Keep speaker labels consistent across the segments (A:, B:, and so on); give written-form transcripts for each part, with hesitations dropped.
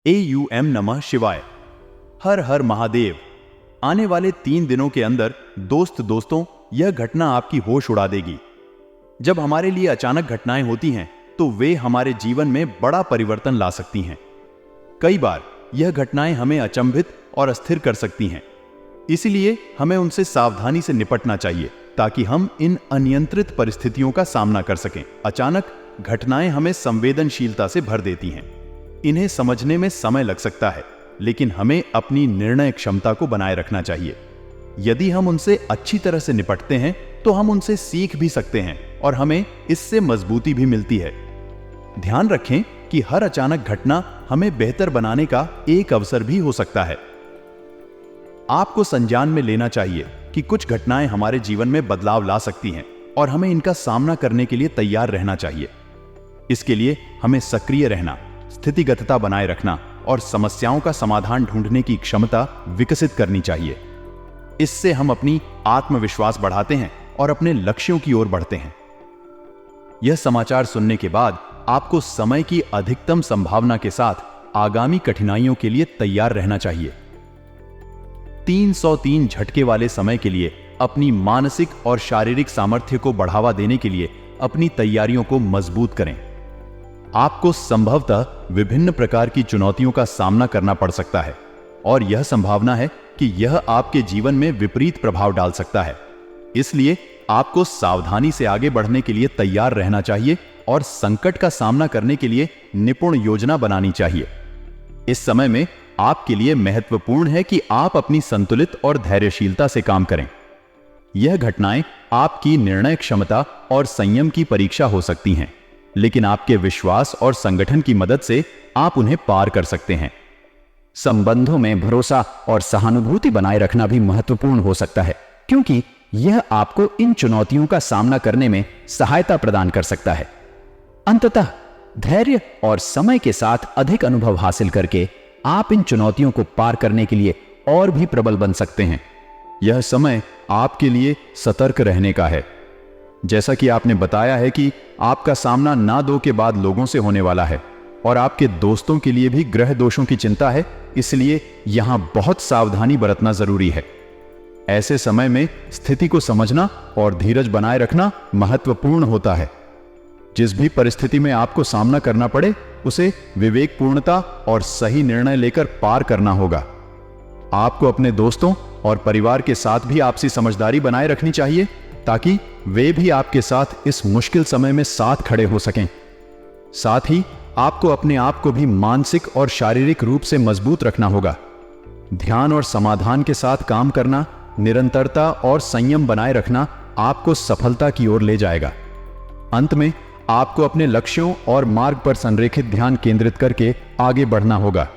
A: AUM नमः शिवाय। हर हर महादेव। आने वाले 3 दिनों के अंदर दोस्तों यह घटना आपकी होश उड़ा देगी। जब हमारे लिए अचानक घटनाएं होती हैं तो वे हमारे जीवन में बड़ा परिवर्तन ला सकती हैं। कई बार यह घटनाएं हमें अचंभित और अस्थिर कर सकती हैं, इसलिए हमें उनसे सावधानी से निपटना चाहिए ताकि हम इन अनियंत्रित परिस्थितियों का सामना कर सकें। अचानक घटनाएं हमें संवेदनशीलता से भर देती हैं। इन्हें समझने में समय लग सकता है, लेकिन हमें अपनी निर्णय क्षमता को बनाए रखना चाहिए। यदि हम उनसे अच्छी तरह से निपटते हैं तो हम उनसे सीख भी सकते हैं और हमें इससे मजबूती भी मिलती है। ध्यान रखें कि हर अचानक घटना हमें बेहतर बनाने का एक अवसर भी हो सकता है। आपको संज्ञान में लेना चाहिए कि कुछ घटनाएं हमारे जीवन में बदलाव ला सकती हैं और हमें इनका सामना करने के लिए तैयार रहना चाहिए। इसके लिए हमें सक्रिय रहना, स्थितिगतता बनाए रखना और समस्याओं का समाधान ढूंढने की क्षमता विकसित करनी चाहिए। इससे हम अपनी आत्मविश्वास बढ़ाते हैं और अपने लक्ष्यों की ओर बढ़ते हैं। यह समाचार सुनने के बाद आपको समय की अधिकतम संभावना के साथ आगामी कठिनाइयों के लिए तैयार रहना चाहिए। 303 झटके वाले समय के लिए अपनी मानसिक और शारीरिक सामर्थ्य को बढ़ावा देने के लिए अपनी तैयारियों को मजबूत करें। आपको संभवतः विभिन्न प्रकार की चुनौतियों का सामना करना पड़ सकता है और यह संभावना है कि यह आपके जीवन में विपरीत प्रभाव डाल सकता है। इसलिए आपको सावधानी से आगे बढ़ने के लिए तैयार रहना चाहिए और संकट का सामना करने के लिए निपुण योजना बनानी चाहिए। इस समय में आपके लिए महत्वपूर्ण है कि आप अपनी संतुलित और धैर्यशीलता से काम करें। यह घटनाएं आपकी निर्णय क्षमता और संयम की परीक्षा हो सकती हैं, लेकिन आपके विश्वास और संगठन की मदद से आप उन्हें पार कर सकते हैं।
B: संबंधों में भरोसा और सहानुभूति बनाए रखना भी महत्वपूर्ण हो सकता है, क्योंकि यह आपको इन चुनौतियों का सामना करने में सहायता प्रदान कर सकता है। अंततः धैर्य और समय के साथ अधिक अनुभव हासिल करके आप इन चुनौतियों को पार करने के लिए और भी प्रबल बन सकते हैं।
A: यह समय आपके लिए सतर्क रहने का है। जैसा कि आपने बताया है कि आपका सामना ना 2 के बाद लोगों से होने वाला है और आपके दोस्तों के लिए भी ग्रह दोषों की चिंता है, इसलिए यहां बहुत सावधानी बरतना जरूरी है। ऐसे समय में स्थिति को समझना और धीरज बनाए रखना महत्वपूर्ण होता है। जिस भी परिस्थिति में आपको सामना करना पड़े, उसे विवेकपूर्णता और सही निर्णय लेकर पार करना होगा। आपको अपने दोस्तों और परिवार के साथ भी आपसी समझदारी बनाए रखनी चाहिए ताकि वे भी आपके साथ इस मुश्किल समय में साथ खड़े हो सकें। साथ ही आपको अपने आप को भी मानसिक और शारीरिक रूप से मजबूत रखना होगा। ध्यान और समाधान के साथ काम करना, निरंतरता और संयम बनाए रखना आपको सफलता की ओर ले जाएगा। अंत में आपको अपने लक्ष्यों और मार्ग पर संरेखित ध्यान केंद्रित करके आगे बढ़ना होगा।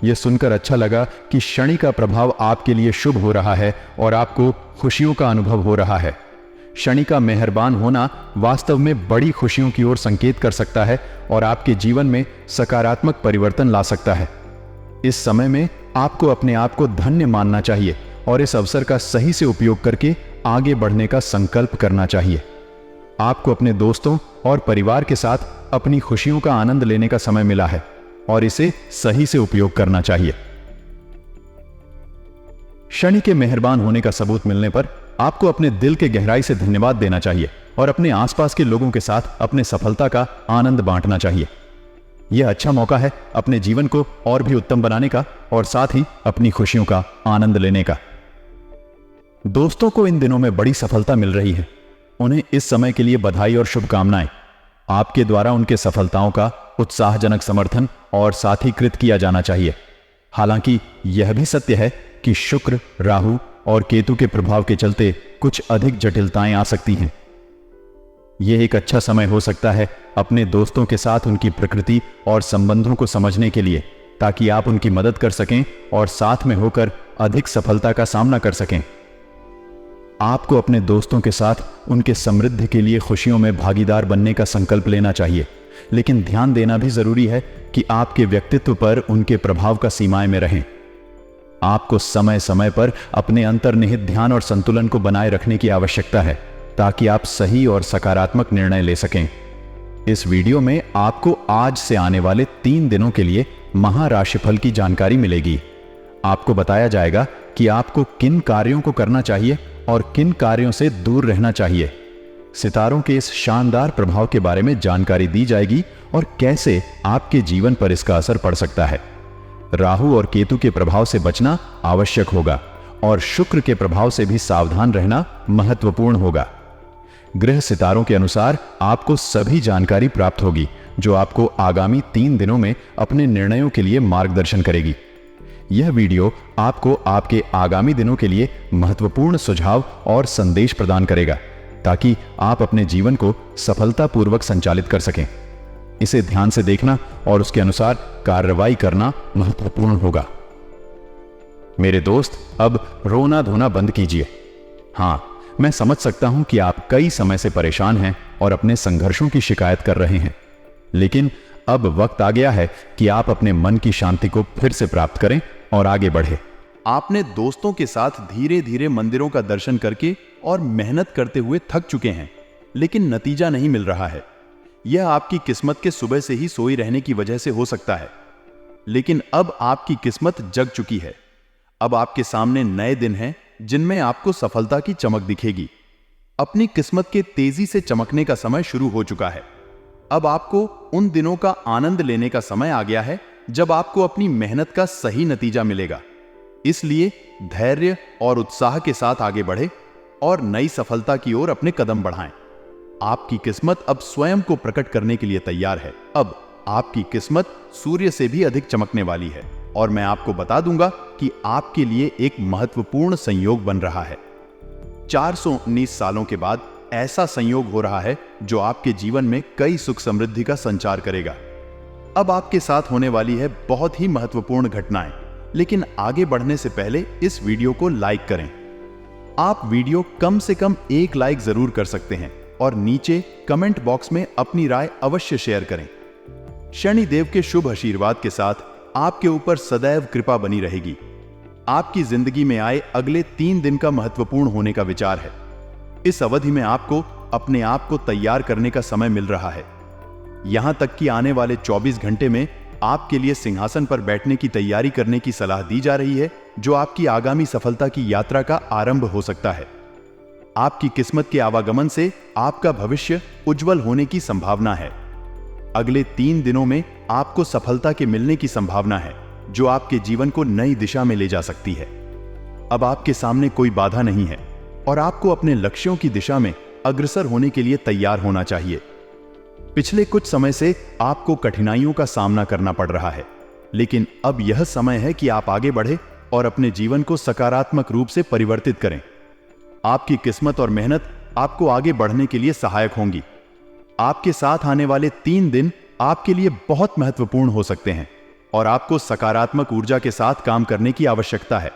A: यह सुनकर अच्छा लगा कि शनि का प्रभाव आपके लिए शुभ हो रहा है और आपको खुशियों का अनुभव हो रहा है। शनि का मेहरबान होना वास्तव में बड़ी खुशियों की ओर संकेत कर सकता है और आपके जीवन में सकारात्मक परिवर्तन ला सकता है। इस समय में आपको अपने आप को धन्य मानना चाहिए और इस अवसर का सही से उपयोग करके आगे बढ़ने का संकल्प करना चाहिए। आपको अपने दोस्तों और परिवार के साथ अपनी खुशियों का आनंद लेने का समय मिला है और इसे सही से उपयोग करना चाहिए। शनि के मेहरबान होने का सबूत मिलने पर आपको अपने दिल के गहराई से धन्यवाद देना चाहिए और अपने आसपास के लोगों के साथ अपने सफलता का आनंद बांटना चाहिए। यह अच्छा मौका है अपने जीवन को और भी उत्तम बनाने का और साथ ही अपनी खुशियों का आनंद लेने का। दोस्तों को इन दिनों में बड़ी सफलता मिल रही है। उन्हें इस समय के लिए बधाई और शुभकामनाएं। आपके द्वारा उनके सफलताओं का उत्साहजनक समर्थन और साथीकृत किया जाना चाहिए। हालांकि यह भी सत्य है कि शुक्र, राहु और केतु के प्रभाव के चलते कुछ अधिक जटिलताएं आ सकती हैं। यह एक अच्छा समय हो सकता है अपने दोस्तों के साथ उनकी प्रकृति और संबंधों को समझने के लिए, ताकि आप उनकी मदद कर सकें और साथ में होकर अधिक सफलता का सामना कर सकें। आपको अपने दोस्तों के साथ उनके समृद्धि के लिए खुशियों में भागीदार बनने का संकल्प लेना चाहिए, लेकिन ध्यान देना भी जरूरी है कि आपके व्यक्तित्व पर उनके प्रभाव का सीमाएं में रहें। आपको समय समय पर अपने अंतर्निहित ध्यान और संतुलन को बनाए रखने की आवश्यकता है ताकि आप सही और सकारात्मक निर्णय ले सकें। इस वीडियो में आपको आज से आने वाले 3 दिनों के लिए महाराशिफल की जानकारी मिलेगी। आपको बताया जाएगा कि आपको किन कार्यों को करना चाहिए और किन कार्यों से दूर रहना चाहिए। सितारों के इस शानदार प्रभाव के बारे में जानकारी दी जाएगी और कैसे आपके जीवन पर इसका असर पड़ सकता है। राहु और केतु के प्रभाव से बचना आवश्यक होगा और शुक्र के प्रभाव से भी सावधान रहना महत्वपूर्ण होगा। ग्रह सितारों के अनुसार आपको सभी जानकारी प्राप्त होगी जो आपको आगामी 3 दिनों में अपने निर्णयों के लिए मार्गदर्शन करेगी। यह वीडियो आपको आपके आगामी दिनों के लिए महत्वपूर्ण सुझाव और संदेश प्रदान करेगा ताकि आप अपने जीवन को सफलतापूर्वक संचालित कर सकें। इसे ध्यान से देखना और उसके अनुसार कार्रवाई करना महत्वपूर्ण होगा। मेरे दोस्त, अब रोना धोना बंद कीजिए। हां, मैं समझ सकता हूं कि आप कई समय से परेशान हैं और अपने संघर्षों की शिकायत कर रहे हैं, लेकिन अब वक्त आ गया है कि आप अपने मन की शांति को फिर से प्राप्त करें और आगे बढ़े।
C: आपने दोस्तों के साथ धीरे धीरे मंदिरों का दर्शन करके और मेहनत करते हुए थक चुके हैं, लेकिन नतीजा नहीं मिल रहा है। यह आपकी किस्मत के सुबह से ही सोई रहने की वजह से हो सकता है, लेकिन अब आपकी किस्मत जग चुकी है। अब आपके सामने नए दिन हैं जिनमें आपको सफलता की चमक दिखेगी। अपनी किस्मत के तेजी से चमकने का समय शुरू हो चुका है। अब आपको उन दिनों का आनंद लेने का समय आ गया है जब आपको अपनी मेहनत का सही नतीजा मिलेगा। इसलिए धैर्य और उत्साह के साथ आगे बढ़े और नई सफलता की ओर अपने कदम बढ़ाएं। आपकी किस्मत अब स्वयं को प्रकट करने के लिए तैयार है। अब आपकी किस्मत सूर्य से भी अधिक चमकने वाली है और मैं आपको बता दूंगा कि आपके लिए एक महत्वपूर्ण संयोग बन रहा है। 419 सालों के बाद ऐसा संयोग हो रहा है जो आपके जीवन में कई सुख समृद्धि का संचार करेगा। अब आपके साथ होने वाली है बहुत ही महत्वपूर्ण घटनाएं, लेकिन आगे बढ़ने से पहले इस वीडियो को लाइक करें। आप वीडियो कम से कम 1 लाइक जरूर कर सकते हैं और नीचे कमेंट बॉक्स में अपनी राय अवश्य शेयर करें। शनिदेव के शुभ आशीर्वाद के साथ आपके ऊपर सदैव कृपा बनी रहेगी। आपकी जिंदगी में आए अगले 3 दिन का महत्वपूर्ण होने का विचार है। इस अवधि में आपको अपने आप को तैयार करने का समय मिल रहा है। यहां तक कि आने वाले 24 घंटे में आपके लिए सिंहासन पर बैठने की तैयारी करने की सलाह दी जा रही है, जो आपकी आगामी सफलता की यात्रा का आरंभ हो सकता है। आपकी किस्मत के आवागमन से आपका भविष्य उज्जवल होने की संभावना है। अगले 3 दिनों में आपको सफलता के मिलने की संभावना है, जो आपके जीवन को नई दिशा में ले जा सकती है। अब आपके सामने कोई बाधा नहीं है और आपको अपने लक्ष्यों की दिशा में अग्रसर होने के लिए तैयार होना चाहिए। पिछले कुछ समय से आपको कठिनाइयों का सामना करना पड़ रहा है, लेकिन अब यह समय है कि आप आगे बढ़े और अपने जीवन को सकारात्मक रूप से परिवर्तित करें। आपकी किस्मत और मेहनत आपको आगे बढ़ने के लिए सहायक होंगी। आपके साथ आने वाले 3 दिन आपके लिए बहुत महत्वपूर्ण हो सकते हैं और आपको सकारात्मक ऊर्जा के साथ काम करने की आवश्यकता है।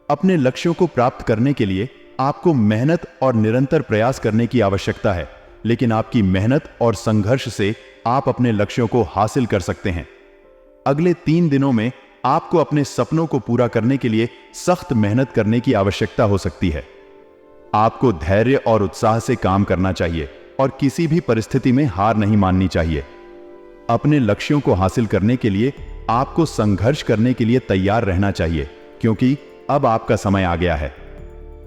C: अपने लक्ष्यों को प्राप्त करने के लिए आपको मेहनत और निरंतर प्रयास करने की आवश्यकता है, लेकिन आपकी मेहनत और संघर्ष से आप अपने लक्ष्यों को हासिल कर सकते हैं। अगले 3 दिनों में आपको अपने सपनों को पूरा करने के लिए सख्त मेहनत करने की आवश्यकता हो सकती है। आपको धैर्य और उत्साह से काम करना चाहिए और किसी भी परिस्थिति में हार नहीं माननी चाहिए। अपने लक्ष्यों को हासिल करने के लिए आपको संघर्ष करने के लिए तैयार रहना चाहिए, क्योंकि अब आपका समय आ गया है।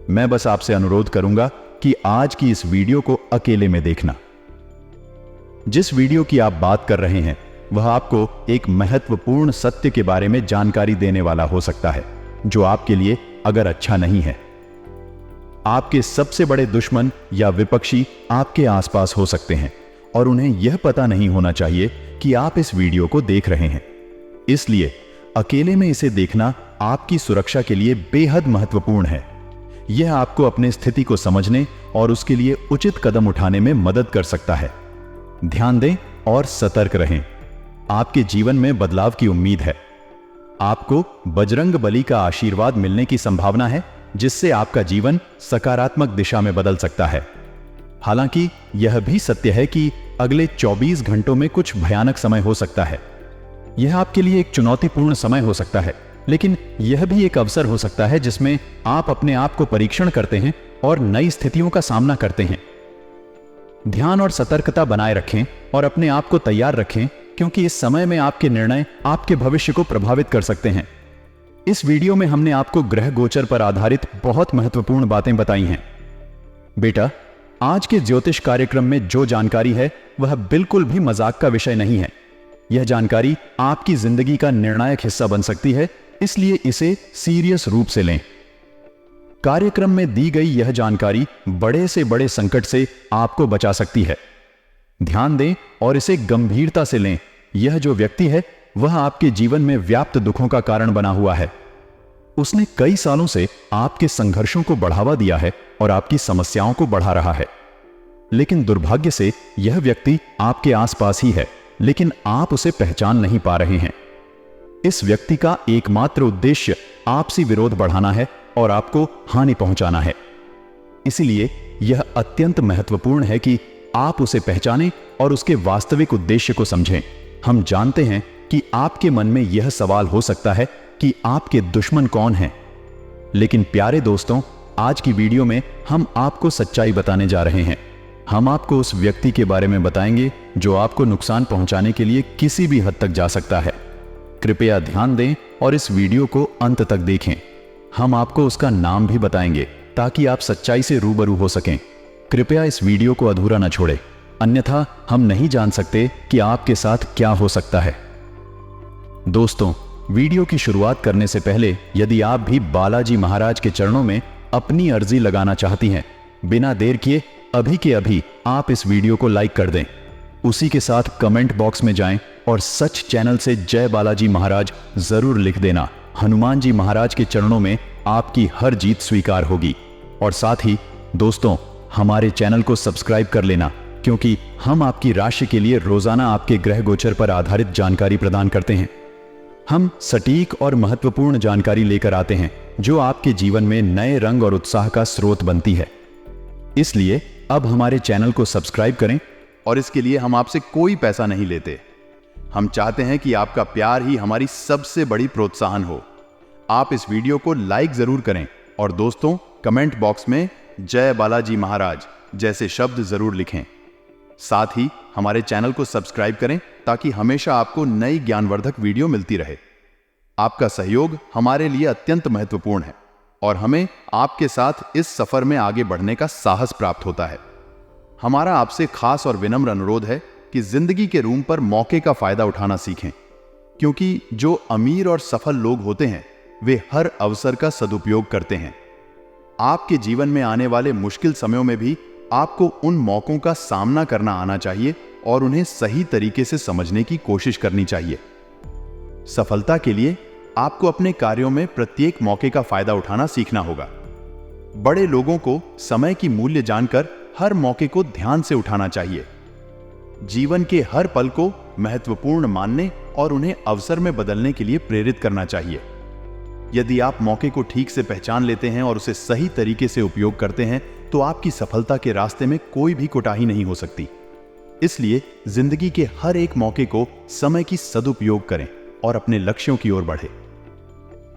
C: मैं बस आपसे अनुरोध करूंगा कि आज की इस वीडियो को अकेले में देखना। जिस वीडियो की आप बात कर रहे हैं वह आपको एक महत्वपूर्ण सत्य के बारे में जानकारी देने वाला हो सकता है, जो आपके लिए अगर अच्छा नहीं है। आपके सबसे बड़े दुश्मन या विपक्षी आपके आसपास हो सकते हैं और उन्हें यह पता नहीं होना चाहिए कि आप इस वीडियो को देख रहे हैं। इसलिए अकेले में इसे देखना आपकी सुरक्षा के लिए बेहद महत्वपूर्ण है। यह आपको अपनी स्थिति को समझने और उसके लिए उचित कदम उठाने में मदद कर सकता है। ध्यान दें और सतर्क रहें। आपके जीवन में बदलाव की उम्मीद है। आपको बजरंग बली का आशीर्वाद मिलने की संभावना है, जिससे आपका जीवन सकारात्मक दिशा में बदल सकता है। हालांकि यह भी सत्य है कि अगले 24 घंटों में कुछ भयानक समय हो सकता है। यह आपके लिए एक चुनौतीपूर्ण समय हो सकता है, लेकिन यह भी एक अवसर हो सकता है जिसमें आप अपने आप को परीक्षण करते हैं और नई स्थितियों का सामना करते हैं। ध्यान और सतर्कता बनाए रखें और अपने आप को तैयार रखें
A: क्योंकि इस समय में आपके निर्णय आपके भविष्य को प्रभावित कर सकते हैं। इस वीडियो में हमने आपको ग्रह गोचर पर आधारित बहुत महत्वपूर्ण बातें बताई हैं। बेटा, आज के ज्योतिष कार्यक्रम में जो जानकारी है वह बिल्कुल भी मजाक का विषय नहीं है। यह जानकारी आपकी जिंदगी का निर्णायक हिस्सा बन सकती है, इसलिए इसे सीरियस रूप से लें। कार्यक्रम में दी गई यह जानकारी बड़े से बड़े संकट से आपको बचा सकती है। ध्यान दें और इसे गंभीरता से लें। यह जो व्यक्ति है वह आपके जीवन में व्याप्त दुखों का कारण बना हुआ है। उसने कई सालों से आपके संघर्षों को बढ़ावा दिया है और आपकी समस्याओं को बढ़ा रहा है। लेकिन दुर्भाग्य से यह व्यक्ति आपके आसपास ही है, लेकिन आप उसे पहचान नहीं पा रहे हैं। इस व्यक्ति का एकमात्र उद्देश्य आपसी विरोध बढ़ाना है और आपको हानि पहुंचाना है। इसलिए यह अत्यंत महत्वपूर्ण है कि आप उसे पहचानें और उसके वास्तविक उद्देश्य को समझें। हम जानते हैं कि आपके मन में यह सवाल हो सकता है कि आपके दुश्मन कौन हैं। लेकिन प्यारे दोस्तों, आज की वीडियो में हम आपको सच्चाई बताने जा रहे हैं। हम आपको उस व्यक्ति के बारे में बताएंगे जो आपको नुकसान पहुंचाने के लिए किसी भी हद तक जा सकता है। कृपया ध्यान दें और इस वीडियो को अंत तक देखें। हम आपको उसका नाम भी बताएंगे ताकि आप सच्चाई से रूबरू हो सकें। कृपया इस वीडियो को अधूरा न छोड़ें, अन्यथा हम नहीं जान सकते कि आपके साथ क्या हो सकता है। दोस्तों, वीडियो की शुरुआत करने से पहले यदि आप भी बालाजी महाराज के चरणों में अपनी अर्जी लगाना चाहती हैं, बिना देर किए अभी के अभी आप इस वीडियो को लाइक कर दें। उसी के साथ कमेंट बॉक्स में जाएं और सच चैनल से जय बालाजी महाराज जरूर लिख देना। हनुमान जी महाराज के चरणों में आपकी हर जीत स्वीकार होगी। और साथ ही दोस्तों, हमारे चैनल को सब्सक्राइब कर लेना, क्योंकि हम आपकी राशि के लिए रोजाना आपके ग्रह गोचर पर आधारित जानकारी प्रदान करते हैं। हम सटीक और महत्वपूर्ण जानकारी लेकर आते हैं जो आपके जीवन में नए रंग और उत्साह का स्रोत बनती है। इसलिए अब हमारे चैनल को सब्सक्राइब करें।
C: और इसके लिए हम आपसे कोई पैसा नहीं लेते। हम चाहते हैं कि आपका प्यार ही हमारी सबसे बड़ी प्रोत्साहन हो। आप इस वीडियो को लाइक जरूर करें और दोस्तों, कमेंट बॉक्स में जय बालाजी महाराज जैसे शब्द जरूर लिखें। साथ ही हमारे चैनल को सब्सक्राइब करें ताकि हमेशा आपको नई ज्ञानवर्धक वीडियो मिलती रहे। आपका सहयोग हमारे लिए अत्यंत महत्वपूर्ण है और हमें आपके साथ इस सफर में आगे बढ़ने का साहस प्राप्त होता है। हमारा आपसे खास और विनम्र अनुरोध है कि जिंदगी के रूम पर मौके का फायदा उठाना सीखें, क्योंकि जो अमीर और सफल लोग होते हैं वे हर अवसर का सदुपयोग करते हैं। आपके जीवन में आने वाले मुश्किल समयों में भी आपको उन मौकों का सामना करना आना चाहिए और उन्हें सही तरीके से समझने की कोशिश करनी चाहिए। सफलता के लिए आपको अपने कार्यों में प्रत्येक मौके का फायदा उठाना सीखना होगा। बड़े लोगों को समय की मूल्य जानकर हर मौके को ध्यान से उठाना चाहिए। जीवन के हर पल को महत्वपूर्ण मानने और उन्हें अवसर में बदलने के लिए प्रेरित करना चाहिए। यदि आप मौके को ठीक से पहचान लेते हैं और उसे सही तरीके से उपयोग करते हैं तो आपकी सफलता के रास्ते में कोई भी कोताही नहीं हो सकती। इसलिए जिंदगी के हर एक मौके को समय की सदुपयोग करें और अपने लक्ष्यों की ओर बढ़ें।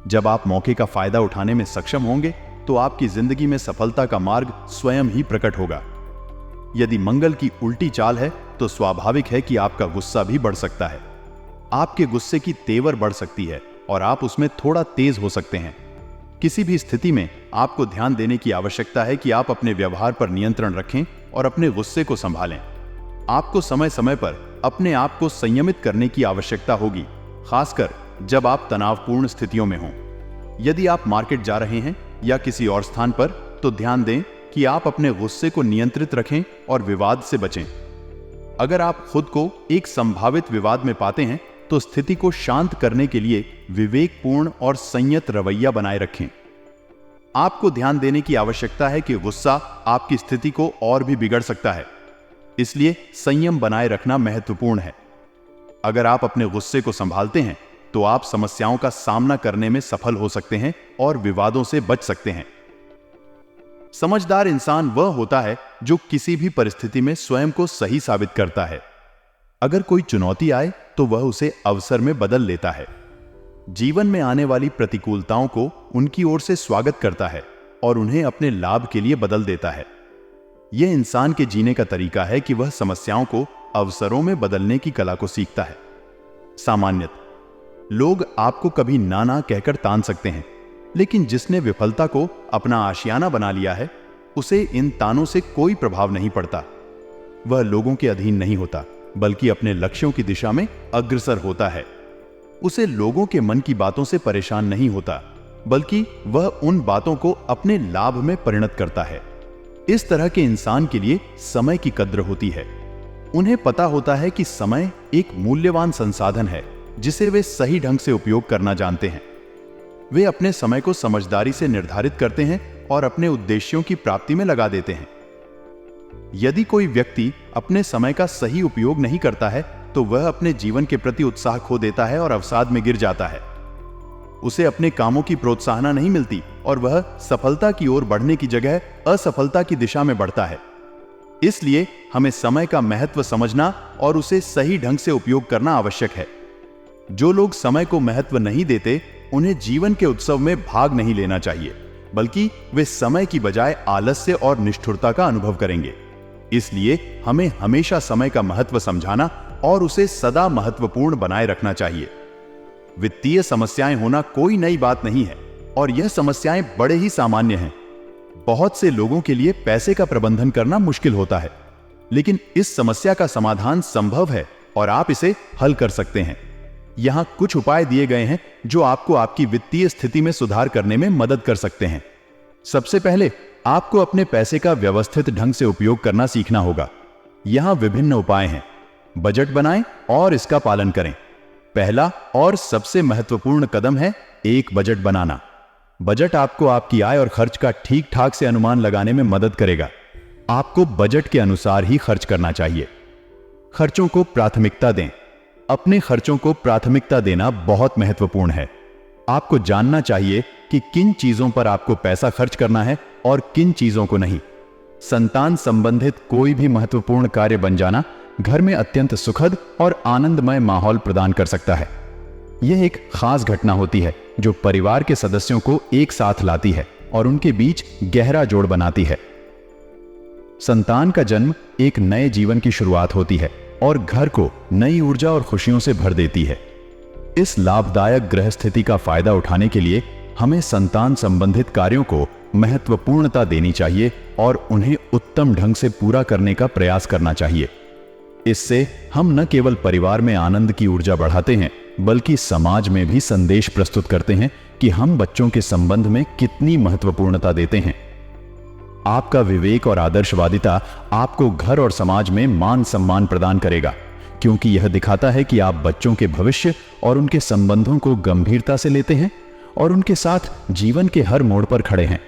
C: जब आप मौके का फायदा उठाने में सक्षम होंगे तो आपकी जिंदगी में सफलता का मार्ग स्वयं ही प्रकट होगा। यदि मंगल की उल्टी चाल है तो स्वाभाविक है कि आपका गुस्सा भी बढ़ सकता है। आपके गुस्से की तेवर बढ़ सकती है और आप उसमें थोड़ा तेज हो सकते हैं। किसी भी स्थिति में आपको ध्यान देने की आवश्यकता है कि आप अपने व्यवहार पर नियंत्रण रखें और अपने गुस्से को संभालें। आपको समय समय पर अपने आप को संयमित करने की आवश्यकता होगी, खासकर जब आप तनावपूर्ण स्थितियों में हों। यदि आप मार्केट जा रहे हैं या किसी और स्थान पर, तो ध्यान दें कि आप अपने गुस्से को नियंत्रित रखें और विवाद से बचें। अगर आप खुद को एक संभावित विवाद में पाते हैं तो स्थिति को शांत करने के लिए विवेकपूर्ण और संयत रवैया बनाए रखें। आपको ध्यान देने की आवश्यकता है कि गुस्सा आपकी स्थिति को और भी बिगड़ सकता है, इसलिए संयम बनाए रखना महत्वपूर्ण है। अगर आप अपने गुस्से को संभालते हैं तो आप समस्याओं का सामना करने में सफल हो सकते हैं और विवादों से बच सकते हैं। समझदार इंसान वह होता है जो किसी भी परिस्थिति में स्वयं को सही साबित करता है। अगर कोई चुनौती आए तो वह उसे अवसर में बदल लेता है। जीवन में आने वाली प्रतिकूलताओं को उनकी ओर से स्वागत करता है और उन्हें अपने लाभ के लिए बदल देता है। यह इंसान के जीने का तरीका है कि वह समस्याओं को अवसरों में बदलने की कला को सीखता है सामान्यतः लोग आपको कभी ना ना कहकर तान सकते हैं, लेकिन जिसने विफलता को अपना आशियाना बना लिया है उसे इन तानों से कोई प्रभाव नहीं पड़ता। वह लोगों के अधीन नहीं होता, बल्कि अपने लक्ष्यों की दिशा में अग्रसर होता है। उसे लोगों के मन की बातों से परेशान नहीं होता, बल्कि वह उन बातों को अपने लाभ में परिणत करता है। इस तरह के इंसान के लिए समय की कद्र होती है। उन्हें पता होता है कि समय एक मूल्यवान संसाधन है जिसे वे सही ढंग से उपयोग करना जानते हैं। वे अपने समय को समझदारी से निर्धारित करते हैं और अपने उद्देश्यों की प्राप्ति में लगा देते हैं। यदि कोई व्यक्ति अपने समय का सही उपयोग नहीं करता है तो वह अपने जीवन के प्रति उत्साह खो देता है और अवसाद में गिर जाता है। उसे अपने कामों की प्रोत्साहना नहीं मिलती और वह सफलता की ओर बढ़ने की जगह असफलता की दिशा में बढ़ता है। इसलिए हमें समय का महत्व समझना और उसे सही ढंग से उपयोग करना आवश्यक है। जो लोग समय को महत्व नहीं देते उन्हें जीवन के उत्सव में भाग नहीं लेना चाहिए, बल्कि वे समय की बजाय आलस्य और निष्ठुरता का अनुभव करेंगे। इसलिए हमें हमेशा समय का महत्व समझाना और उसे सदा महत्वपूर्ण बनाए रखना चाहिए। वित्तीय समस्याएं होना कोई नई बात नहीं है और यह समस्याएं बड़े ही सामान्य हैं। बहुत से लोगों के लिए पैसे का प्रबंधन करना मुश्किल होता है, लेकिन इस समस्या का समाधान संभव है और आप इसे हल कर सकते हैं। यहां कुछ उपाय दिए गए हैं जो आपको आपकी वित्तीय स्थिति में सुधार करने में मदद कर सकते हैं। सबसे पहले आपको अपने पैसे का व्यवस्थित ढंग से उपयोग करना सीखना होगा। यहां विभिन्न उपाय हैं। बजट बनाएं और इसका पालन करें। पहला और सबसे महत्वपूर्ण कदम है एक बजट बनाना। बजट आपको आपकी आय और खर्च का ठीक ठाक से अनुमान लगाने में मदद करेगा। आपको बजट के अनुसार ही खर्च करना चाहिए। खर्चों को प्राथमिकता दें। अपने खर्चों को प्राथमिकता देना बहुत महत्वपूर्ण है। आपको जानना चाहिए कि किन चीजों पर आपको पैसा खर्च करना है और किन चीजों को नहीं। संतान संबंधित कोई भी महत्वपूर्ण कार्य बन जाना घर में अत्यंत सुखद और आनंदमय माहौल प्रदान कर सकता है। यह एक खास घटना होती है जो परिवार के सदस्यों को एक साथ लाती है और उनके बीच गहरा जोड़ बनाती है। संतान का जन्म एक नए जीवन की शुरुआत होती है और घर को नई ऊर्जा और खुशियों से भर देती है। इस लाभदायक ग्रह स्थिति का फायदा उठाने के लिए हमें संतान संबंधित कार्यों को महत्वपूर्णता देनी चाहिए और उन्हें उत्तम ढंग से पूरा करने का प्रयास करना चाहिए। इससे हम न केवल परिवार में आनंद की ऊर्जा बढ़ाते हैं, बल्कि समाज में भी संदेश प्रस्तुत करते हैं कि हम बच्चों के संबंध में कितनी महत्वपूर्णता देते हैं। आपका विवेक और आदर्शवादिता आपको घर और समाज में मान सम्मान प्रदान करेगा, क्योंकि यह दिखाता है कि आप बच्चों के भविष्य और उनके संबंधों को गंभीरता से लेते हैं और उनके साथ जीवन के हर मोड़ पर खड़े हैं।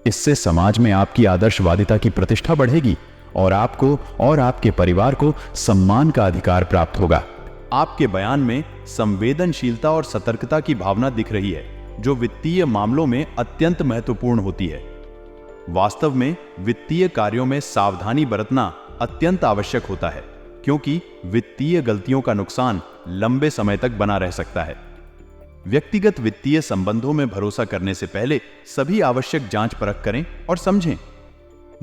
C: इससे समाज में आपकी आदर्शवादिता की प्रतिष्ठा बढ़ेगी और आपको और आपके परिवार को सम्मान का अधिकार प्राप्त होगा। आपके बयान में संवेदनशीलता और सतर्कता की भावना दिख रही है, जो वित्तीय मामलों में अत्यंत महत्वपूर्ण होती है। वास्तव में वित्तीय कार्यों में सावधानी बरतना अत्यंत आवश्यक होता है, क्योंकि वित्तीय गलतियों का नुकसान लंबे समय तक बना रह सकता है। व्यक्तिगत वित्तीय संबंधों में भरोसा करने से पहले सभी आवश्यक जांच परख करें और समझें।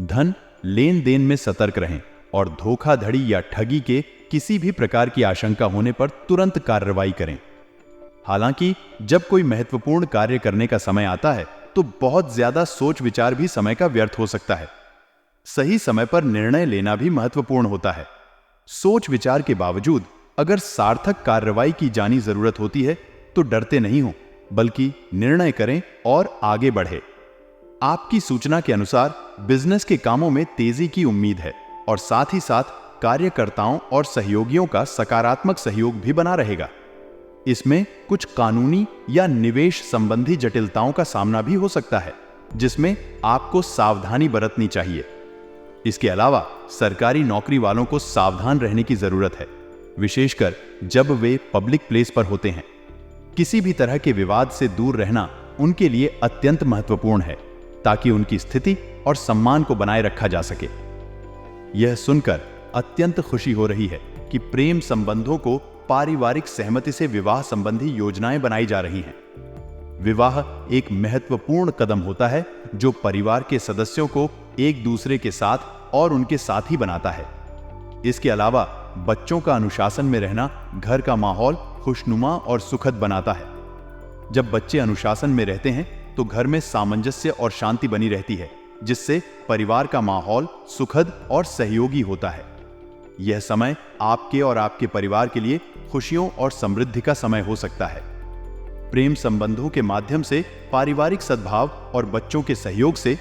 C: धन लेन देन में सतर्क रहें और धोखाधड़ी या ठगी के किसी भी प्रकार की आशंका होने पर तुरंत कार्रवाई करें। हालांकि जब कोई महत्वपूर्ण कार्य करने का समय आता है तो बहुत ज्यादा सोच विचार भी समय का व्यर्थ हो सकता है। सही समय पर निर्णय लेना भी महत्वपूर्ण होता है। सोच विचार के बावजूद अगर सार्थक कार्रवाई की जानी जरूरत होती है तो डरते नहीं हो, बल्कि निर्णय करें और आगे बढ़े। आपकी सूचना के अनुसार बिजनेस के कामों में तेजी की उम्मीद है और साथ ही साथ कार्यकर्ताओं और सहयोगियों का सकारात्मक सहयोग भी बना रहेगा। इसमें कुछ कानूनी या निवेश संबंधी जटिलताओं का सामना भी हो सकता है, जिसमें आपको सावधानी बरतनी चाहिए। इसके अलावा सरकारी नौकरी वालों को सावधान रहने की जरूरत है, विशेषकर जब वे पब्लिक प्लेस पर होते हैं। किसी भी तरह के विवाद से दूर रहना उनके लिए अत्यंत महत्वपूर्ण है, ताकि उनकी स्थिति और सम्मान को बनाए रखा जा सके। यह सुनकर अत्यंत खुशी हो रही है कि प्रेम संबंधों को पारिवारिक सहमति से विवाह संबंधी योजनाएं बनाई जा रही हैं। विवाह एक महत्वपूर्ण कदम होता है जो परिवार के सदस्यों को एक दूसरे के साथ और उनके साथी बनाता है। इसके अलावा बच्चों का अनुशासन में रहना घर का माहौल खुशनुमा और सुखद बनाता है। जब बच्चे अनुशासन में रहते हैं तो घर में सामंजस्य और शांति बनी रहती है, जिससे परिवार का माहौल सुखद और सहयोगी होता है। यह समय आपके और आपके परिवार के लिए खुशियों और समृद्धि का समय हो सकता है। प्रेम संबंधों के माध्यम से पारिवारिक सद्भाव और बच्चों के सहयोग से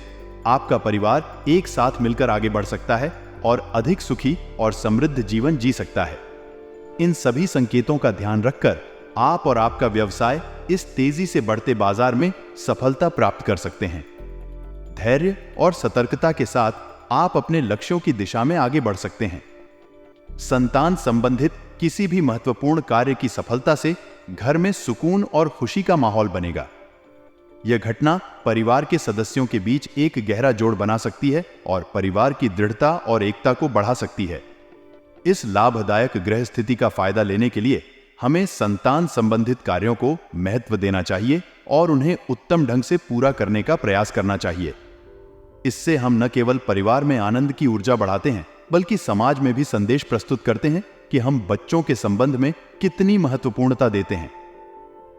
C: आपका परिवार एक साथ मिलकर आगे बढ़ सकता है और अधिक सुखी और समृद्ध जीवन जी सकता है। इन सभी संकेतों का ध्यान रखकर आप और आपका व्यवसाय इस तेजी से बढ़ते बाजार में सफलता प्राप्त कर सकते हैं। धैर्य और सतर्कता के साथ आप अपने लक्ष्यों की दिशा में आगे बढ़ सकते हैं। संतान संबंधित किसी भी महत्वपूर्ण कार्य की सफलता से घर में सुकून और खुशी का माहौल बनेगा। यह घटना परिवार के सदस्यों के बीच एक गहरा जोड़ बना सकती है और परिवार की दृढ़ता और एकता को बढ़ा सकती है। इस लाभदायक ग्रह स्थिति का फायदा लेने के लिए हमें संतान संबंधित कार्यों को महत्व देना चाहिए और उन्हें उत्तम ढंग से पूरा करने का प्रयास करना चाहिए। इससे हम न केवल परिवार में आनंद की ऊर्जा बढ़ाते हैं, बल्कि समाज में भी संदेश प्रस्तुत करते हैं कि हम बच्चों के संबंध में कितनी महत्वपूर्णता देते हैं।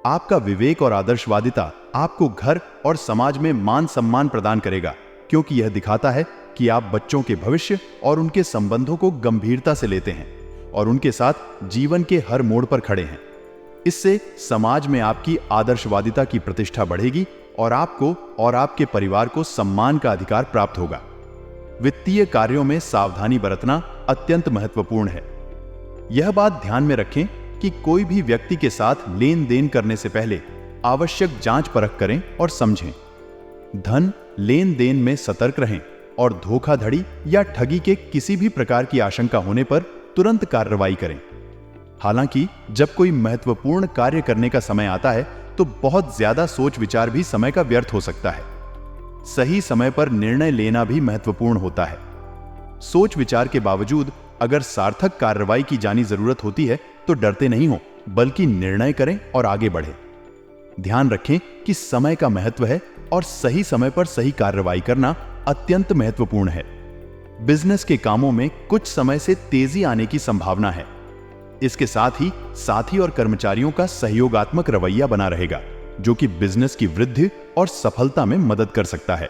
C: आपका विवेक और आदर्शवादिता आपको घर और समाज में मान सम्मान प्रदान करेगा, क्योंकि यह दिखाता है कि आप बच्चों के भविष्य और उनके संबंधों को गंभीरता से लेते हैं और उनके साथ जीवन के हर मोड़ पर खड़े हैं। इससे समाज में आपकी आदर्शवादिता की प्रतिष्ठा बढ़ेगी और आपको और आपके परिवार को सम्मान का अधिकार प्राप्त होगा। वित्तीय कार्यों में सावधानी बरतना अत्यंत महत्वपूर्ण है। यह बात ध्यान में रखें कि कोई भी व्यक्ति के साथ लेन देन करने से पहले आवश्यक जांच परख करें और समझें। धन लेन देन में सतर्क रहें और धोखाधड़ी या ठगी के किसी भी प्रकार की आशंका होने पर तुरंत कार्रवाई करें। हालांकि जब कोई महत्वपूर्ण कार्य करने का समय आता है तो बहुत ज्यादा सोच विचार भी समय का व्यर्थ हो सकता है। सही समय पर निर्णय लेना भी महत्वपूर्ण होता है। सोच विचार के बावजूद अगर सार्थक कार्रवाई की जानी जरूरत होती है तो डरते नहीं हो, बल्कि निर्णय करें और आगे बढ़ें। ध्यान रखें कि समय का महत्व है और सही समय पर सही कार्रवाई करना अत्यंत महत्वपूर्ण है। बिजनेस के कामों में कुछ समय से तेजी आने की संभावना है। इसके साथ ही साथी और कर्मचारियों का सहयोगात्मक रवैया बना रहेगा, जो कि बिजनेस की वृद्धि और सफलता में मदद कर सकता है।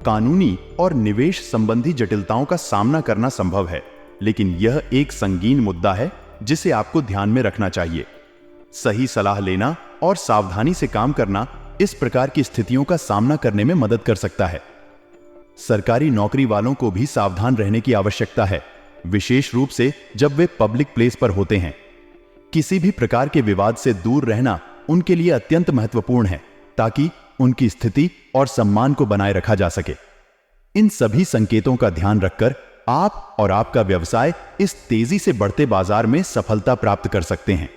C: कानूनी और निवेश संबंधी जटिलताओं का सामना करना संभव है, लेकिन यह एक संगीन मुद्दा है जिसे आपको ध्यान में रखना चाहिए। सही सलाह लेना और सावधानी से काम करना इस प्रकार की स्थितियों का सामना करने में मदद कर सकता है। सरकारी नौकरी वालों को भी सावधान रहने की आवश्यकता है, विशेष रूप से जब वे पब्लिक प्लेस पर होते हैं। किसी भी प्रकार के विवाद से दूर रहना उनके लिए अत्यंत महत्वपूर्ण है, ताकि उनकी स्थिति और सम्मान को बनाए रखा जा सके। इन सभी संकेतों का ध्यान रखकर आप और आपका व्यवसाय इस तेजी से बढ़ते बाजार में सफलता प्राप्त कर सकते हैं।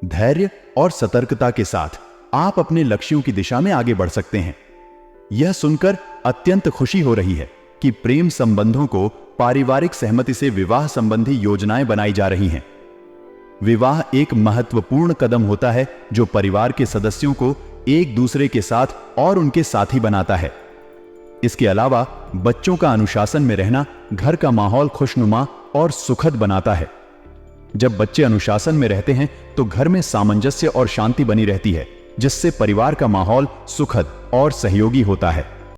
C: धैर्य और सतर्कता के साथ आप अपने लक्ष्यों की दिशा में आगे बढ़ सकते हैं। यह सुनकर अत्यंत खुशी हो रही है कि प्रेम संबंधों को पारिवारिक सहमति से विवाह संबंधी योजनाएं बनाई जा रही हैं। विवाह एक महत्वपूर्ण कदम होता है जो परिवार के सदस्यों को एक दूसरे के साथ और उनके साथी बनाता है। इसके अलावा बच्चों का अनुशासन में रहना घर का माहौल खुशनुमा और सुखद बनाता है। जब बच्चे अनुशासन में रहते हैं तो घर में सामंजस्य और शांति बनी रहती है, जिससे परिवार का माहौल सुखद और सहयोगी होता है।